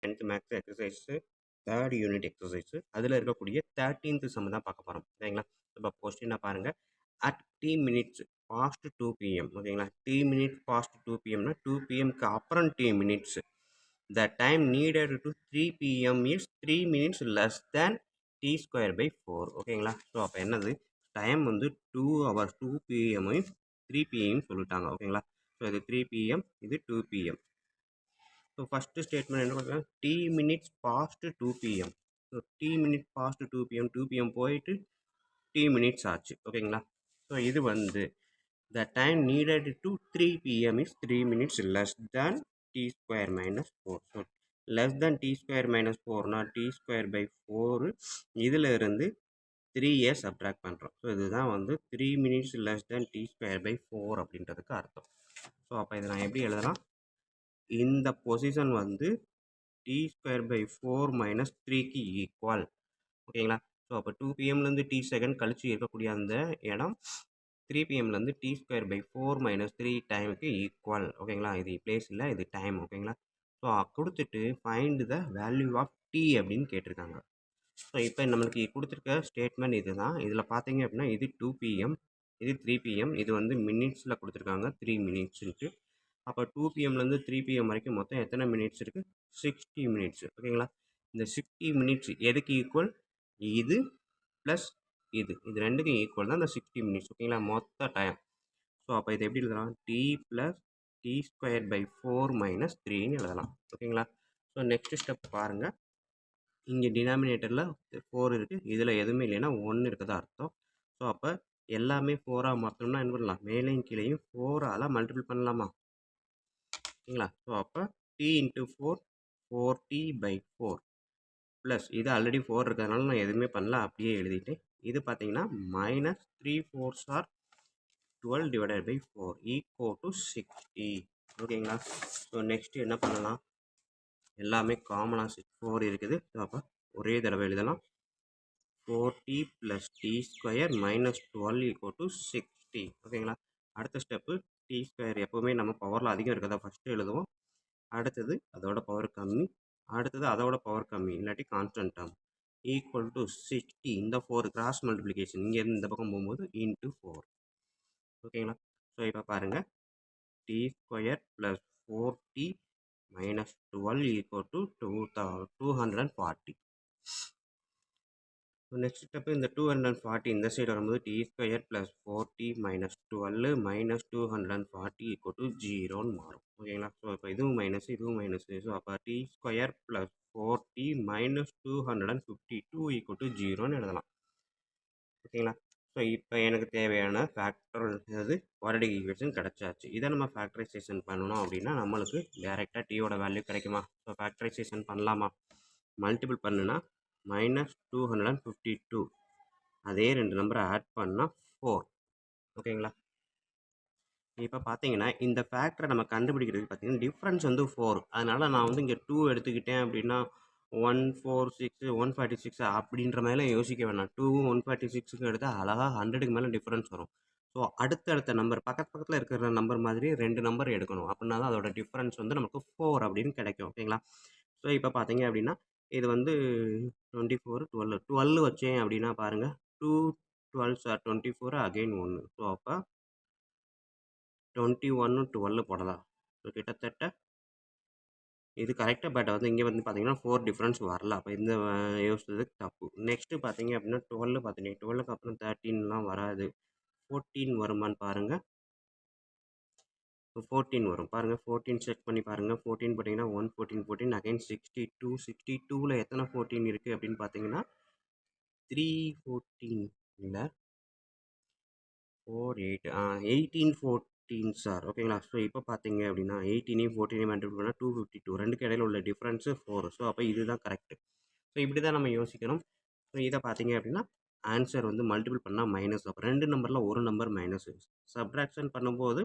10th maths exercise 3rd unit exercise அதில் இருக்கக்கூடிய 13th some தான் பார்க்க போகிறோம் சரிங்களா. இப்போ கொஸ்டினை பாருங்க. At T minutes past 2 PM ஓகேங்களா. டி மினிட்ஸ் பாஸ்ட் 2 PMனா 2 PMக்கு அப்புறம் T minutes the time needed to 3 PM is 3 minutes less than T square by 4 ஓகேங்களா. ஸோ அப்போ என்னது டைம் வந்து 2 hours 2 PM 3 PM சொல்லிட்டாங்க ஓகேங்களா. ஸோ இது 3 PM இது 2 PM. ஸோ ஃபஸ்ட்டு ஸ்டேட்மெண்ட் என்ன பண்ணுறாங்க, T minutes past 2 PM. So T minutes past 2 PM 2 PM போயிட்டு டி மினிட்ஸ் ஆச்சு ஓகேங்களா. ஸோ இது வந்து the time needed to 3 PM is 3 minutes less than T square minus 4. So less than T square minus 4னா T square by 4 இதில் இருந்து 3 subtract பண்ணுறோம். So இதுதான் வந்து 3 minutes less than T square by 4 அப்படின்றதுக்கு அர்த்தம். ஸோ அப்போ இதை நான் எப்படி எழுதலாம், இந்த பொசிஷன் வந்து டி ஸ்கொயர் பை 4 மைனஸ் 3க்கு ஈக்குவல் ஓகேங்களா. ஸோ அப்போ 2 PMலேருந்து டி செகண்ட் கழிச்சு இருக்கக்கூடிய அந்த இடம் 3 PMலேருந்து டி ஸ்கொயர் பை 4 மைனஸ் 3 டைமுக்கு ஈக்குவல் ஓகேங்களா. இது பிளேஸ் இல்லை, இது டைம் ஓகேங்களா. ஸோ கொடுத்துட்டு find the value of T அப்படின்னு கேட்டிருக்காங்க. ஸோ இப்போ நம்மளுக்கு கொடுத்துருக்க ஸ்டேட்மெண்ட் இது தான். இதில் பார்த்தீங்க அப்படின்னா இது 2 PM இது 3 PM, இது வந்து மினிட்ஸில் கொடுத்துருக்காங்க 3 minutesன்ட்டு. அப்போ 2 PMலேருந்து 3 PM வரைக்கும் மொத்தம் எத்தனை மினிட்ஸ் இருக்குது, 60 மினிட்ஸ் ஓகேங்களா. இந்த 60 மினிட்ஸ் எதுக்கு ஈக்குவல், இது ப்ளஸ் இது ரெண்டுக்கும் ஈக்குவல் தான் இந்த 60 மினிட்ஸ் ஓகேங்களா மொத்த டைம். ஸோ அப்போ இதை எப்படி எழுதலாம், T plus T square by 4 minus 3ன்னு எழுதலாம் ஓகேங்களா. ஸோ நெக்ஸ்ட் ஸ்டெப் பாருங்கள். இங்கே டினாமினேட்டரில் 4 இருக்குது, இதில் எதுவுமே இல்லைன்னா 1 இருக்குதா அர்த்தம். ஸோ அப்போ எல்லாமே 4ஆக மாற்றணும்னா என்ன பண்ணலாம், மேலேயும் கீழேயும் 4ஆல் மல்டிபிள் பண்ணலாமா ஓகேங்களா. ஸோ அப்போ T into 4 4t by 4 plus இது ஆல்ரெடி 4 இருக்கிறதுனால நான் எதுவுமே பண்ணல, அப்படியே எழுதிட்டு இது பார்த்தீங்கன்னா minus 3 4s are 12 divided by 4 equal to 60 ஓகேங்களா. ஸோ நெக்ஸ்ட்டு என்ன பண்ணலாம், எல்லாமே காமனாக 4 இருக்குது. ஸோ அப்போ ஒரே தடவை எழுதலாம், 4t plus T square minus 12 equal to 60 ஓகேங்களா. அடுத்த ஸ்டெப்பு டி ஸ்கொயர் எப்போவுமே நம்ம பவரில் அதிகம் இருக்கிறதா ஃபஸ்ட்டு எழுதுவோம், அடுத்தது அதோட பவர் கம்மி, அடுத்தது அதோட பவர் கம்மி இல்லாட்டி கான்ஸ்டன்ட் டேர்ம் ஈக்குவல் டு 60. இந்த 4 கிராஸ் மல்டிப்ளிகேஷன் இங்கேருந்து இந்த பக்கம் போகும்போது இன்ட்டு 4 ஓகேங்களா. ஸோ இப்போ பாருங்கள், T square plus 4t minus 12 equal to 240. Next step இந்த 240 இந்த சைடு வரும்போது T square plus 4t minus 12 minus 240 equal to 0ன்னு மாறும் ஓகேங்களா. ஸோ இப்போ இதுவும் மைனஸ் இதுவும் மைனஸ். ஸோ அப்போ T square plus 4t minus 252 equal to 0ன்னு எழுதலாம் ஓகேங்களா. ஸோ இப்போ எனக்கு தேவையான ஃபேக்டர் அது குவாட்ரேட்டிக் ஈக்குவேஷன் கிடச்சாச்சு. இதை நம்ம ஃபேக்டரைசேஷன் பண்ணணும் அப்படின்னா நம்மளுக்கு டேரெக்டாக டீயோட வேல்யூ கிடைக்குமா. ஸோ ஃபேக்டரைசேஷன் பண்ணலாமா, மல்டிபிள் பண்ணுனா மைனஸ் 252 அதே ரெண்டு நம்பரை ஆட் பண்ணால் 4 ஓகேங்களா. இப்போ பார்த்தீங்கன்னா இந்த ஃபேக்டரை நம்ம கண்டுபிடிக்கிறதுக்கு பார்த்தீங்கன்னா டிஃப்ரென்ஸ் வந்து 4, அதனால் நான் வந்து இங்கே 2 எடுத்துக்கிட்டேன் அப்படின்னா 146 146 அப்படின்ற மேலே யோசிக்க வேணாம். 2 146க்கு எடுத்தால் அழகாக 100க்கு மேலே டிஃப்ரென்ஸ் வரும். ஸோ அடுத்தடுத்த நம்பர் பக்கத்தில் இருக்கிற நம்பர் மாதிரி 2 நம்பர் எடுக்கணும், அப்படின்னா தான் அதோட டிஃப்ரென்ஸ் வந்து நமக்கு 4 அப்படின்னு கிடைக்கும் ஓகேங்களா. ஸோ இப்போ பார்த்தீங்க அப்படின்னா இது வந்து 24 12 வச்சேன் அப்படின்னா பாருங்கள் 2 12s ஆர் 24 அகைன் 1. ஸோ அப்போ 21 12 போடலாம். ஸோ கிட்டத்தட்ட இது கரெக்டாக, பட் வந்து இங்கே வந்து பார்த்தீங்கன்னா 4 டிஃப்ரென்ஸ் வரல. அப்போ இந்த யோசிச்சதுக்கு தப்பு. நெக்ஸ்ட்டு பார்த்தீங்க அப்படின்னா 12 பார்த்தீங்கன்னா 12க்கு அப்புறம் 13லாம் வராது, 14 வருமானு பாருங்கள். 14 வரும் பாருங்கள், 14 செக் பண்ணி பாருங்கள். 14 பார்த்தீங்கன்னா 1 14 14 அகைன் 62 62ல் எத்தனை 14 இருக்குது அப்படின்னு பார்த்தீங்கன்னா 3 14 இல்லை 4 8 18 14 சார் ஓகேங்களா. ஸோ இப்போ பார்த்தீங்க அப்படின்னா 18 14 மல்டிபிள் பண்ணால் 252, ரெண்டுக்கு இடையில உள்ள டிஃப்ரென்ஸு 4. ஸோ அப்போ இதுதான் கரெக்டு. ஸோ இப்படி தான் நம்ம யோசிக்கணும். ஸோ இதை பார்த்தீங்க அப்படின்னா ஆன்சர் வந்து மல்டிபிள் பண்ணால் மைனஸ், அப்போ ரெண்டு நம்பரில் ஒரு நம்பர் மைனஸ், சப்ட்ராக்ஷன் பண்ணும்போது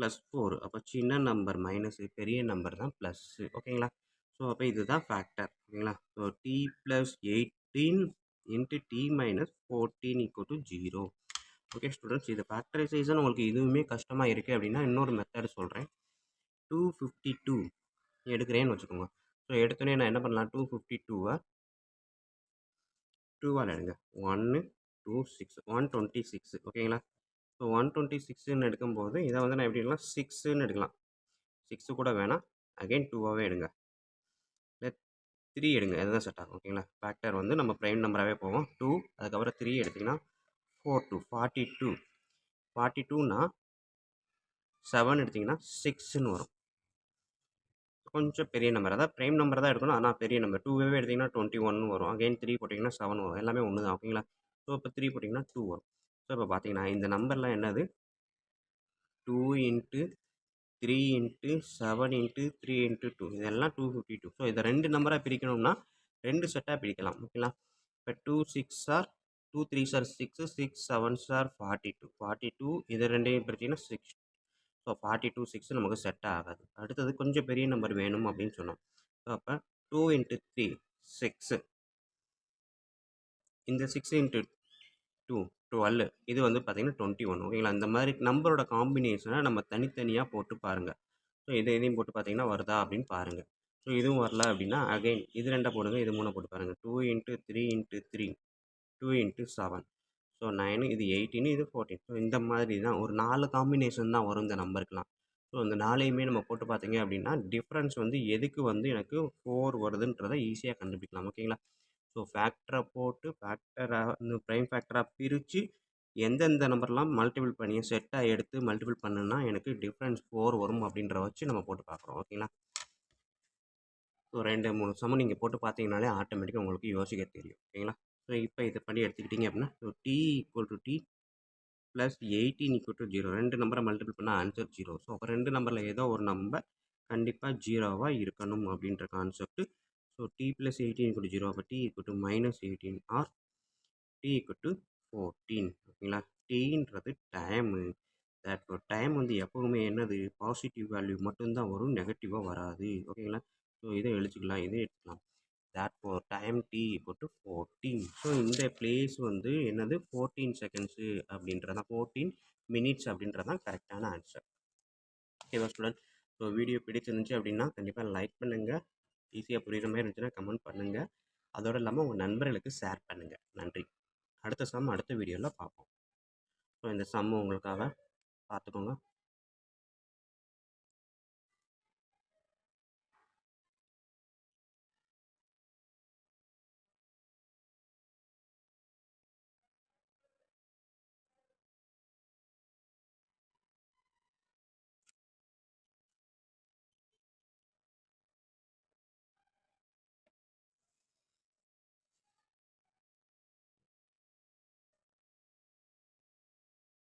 +4, அப்போ சின்ன நம்பர் மைனஸ், பெரிய நம்பர் தான் ப்ளஸ்ஸு ஓகேங்களா. ஸோ அப்போ இதுதான் ஃபேக்டர் ஓகேங்களா. So t + 18 into t - 14 = 0. Okay students, இது ஃபேக்டரைசேஷன் உங்களுக்கு இதுவுமே கஷ்டமாக இருக்குது அப்படின்னா இன்னொரு மெத்தட் சொல்கிறேன். 252 எடுக்கிறேன்னு வச்சுக்கோங்க. ஸோ எடுத்தோடனே நான் என்ன பண்ணலாம் 252 2ஆல் எடுங்க 1 2 6 126 ஓகேங்களா. ஸோ 126ன்னு எடுக்கும்போது இதை வந்து நான் எப்படி எடுக்கலாம் 6ன்னு எடுக்கலாம். 6 கூட வேணாம் அகைன் 2ஆகவே எடுங்க. இல்லை 3 எடுங்க அதுதான் செட் ஆகும் ஓகேங்களா. ஃபேக்டர் வந்து நம்ம ப்ரைம் நம்பராகவே போவோம் 2 அதுக்கப்புறம் 3 எடுத்திங்கன்னா 42 42னா 7 எடுத்திங்கன்னா 6ன்னு வரும். கொஞ்சம் பெரிய நம்பர் அதாவது ப்ரைம் நம்பர் தான் எடுக்கணும். ஆனால் பெரிய நம்பர் 2வே எடுத்திங்கன்னா 21 வரும். அகைன் 3 போட்டிங்கன்னா 7 வரும். எல்லாமே ஒன்று தான் ஓகேங்களா. ஸோ இப்போ 3 போட்டிங்கன்னா 2 வரும். ஸோ இப்போ பார்த்தீங்கன்னா இந்த நம்பர்லாம் என்னது 2 இன்ட்டு 3 இன்ட்டு 7 இன்ட்டு 3 இன்ட்டு 2 இதெல்லாம் 252. ஸோ இதை 2 நம்பராக பிரிக்கணும்னா 2 செட்டாக பிரிக்கலாம் ஓகேங்களா. இப்போ 2 6 ஆர் 2 3 சார் 6 6 7 சார் 42 இது ரெண்டையும் பிரிச்சிங்கன்னா 6. ஸோ 42 6 நமக்கு செட் ஆகாது. அடுத்தது கொஞ்சம் பெரிய நம்பர் வேணும் அப்படின்னு சொன்னோம். ஸோ அப்போ 2 இன்ட்டு 3 6 இந்த 6 இன்ட்டு 2 12 இது வந்து பார்த்தீங்கன்னா 21 ஓகேங்களா. இந்த மாதிரி நம்பரோட காம்பினேஷனை நம்ம தனித்தனியாக போட்டு பாருங்கள். ஸோ இதையும் போட்டு பார்த்தீங்கன்னா வருதா அப்படின்னு பாருங்கள். ஸோ இதுவும் வரல அப்படின்னா அகைன் இது 2 போடுங்க, இது 3 போட்டு பாருங்கள். 2 இன்ட்டு 3 இன்ட்டு 3 2 இன்ட்டு 7 ஸோ 9 இது 18 இது 14. ஸோ இந்த மாதிரி தான் ஒரு 4 காம்பினேஷன் தான் வரும் இந்த நம்பருக்குலாம். ஸோ இந்த 4யுமே நம்ம போட்டு பார்த்தீங்க அப்படின்னா டிஃப்ரென்ஸ் வந்து எதுக்கு வந்து எனக்கு 4 வருதுன்றதை ஈஸியாக கண்டுபிடிக்கலாம் ஓகேங்களா. ஸோ ஃபேக்டரை போட்டு ஃபேக்டராக இந்த ப்ரைம் ஃபேக்டராக பிரித்து எந்தெந்த நம்பர்லாம் மல்டிபிள் பண்ணி செட்டாக எடுத்து மல்டிபிள் பண்ணுன்னா எனக்கு டிஃப்ரென்ஸ் 4 வரும் அப்படின்ற வச்சு நம்ம போட்டு பார்க்குறோம் ஓகேங்களா. ஸோ 2 3 சமம் நீங்கள் போட்டு பார்த்தீங்கனாலே ஆட்டோமேட்டிக்காக உங்களுக்கு யோசிக்க தெரியும் ஓகேங்களா. ஸோ இப்போ இதை பண்ணி எடுத்துக்கிட்டிங்க அப்படின்னா ஸோ t = t ப்ளஸ் 18 = 0 2 நம்பரை மல்டிபிள் பண்ணால் ஆன்சர் 0. ஸோ அப்போ 2 நம்பரில் ஏதோ ஒரு நம்பர் கண்டிப்பாக 0வாக இருக்கணும் அப்படின்ற கான்செப்ட். ஸோ t + 18 = 0 அப்போ t = -18 ஆர் t = 14 ஓகேங்களா. டீன்றது டைமு. தட் டைம் வந்து எப்போவுமே என்னது பாசிட்டிவ் வேல்யூ மட்டும்தான் வரும், நெகட்டிவாக வராது ஓகேங்களா. ஸோ இதை எழுதிக்கலாம் இதை எடுத்துக்கலாம். that for time t = 14. So இந்த பிளேஸ் வந்து என்னது 14 செகண்ட்ஸு அப்படின்றதான் 14 மினிட்ஸ் அப்படின்றதான் கரெக்டான ஆன்சர். ஓகேவா ஸ்டூடெண்ட். ஸோ வீடியோ பிடிச்சிருந்துச்சு அப்படின்னா கண்டிப்பாக லைக் பண்ணுங்கள். ஈஸியாக புரிகிற மாதிரி இருந்துச்சுன்னா கமெண்ட் பண்ணுங்கள். அதோடு இல்லாமல் உங்கள் நண்பர்களுக்கு ஷேர் பண்ணுங்கள். நன்றி. அடுத்த சம் அடுத்த வீடியோவில் பார்ப்போம். ஸோ இந்த சம் உங்களுக்காக பார்த்துக்கோங்க.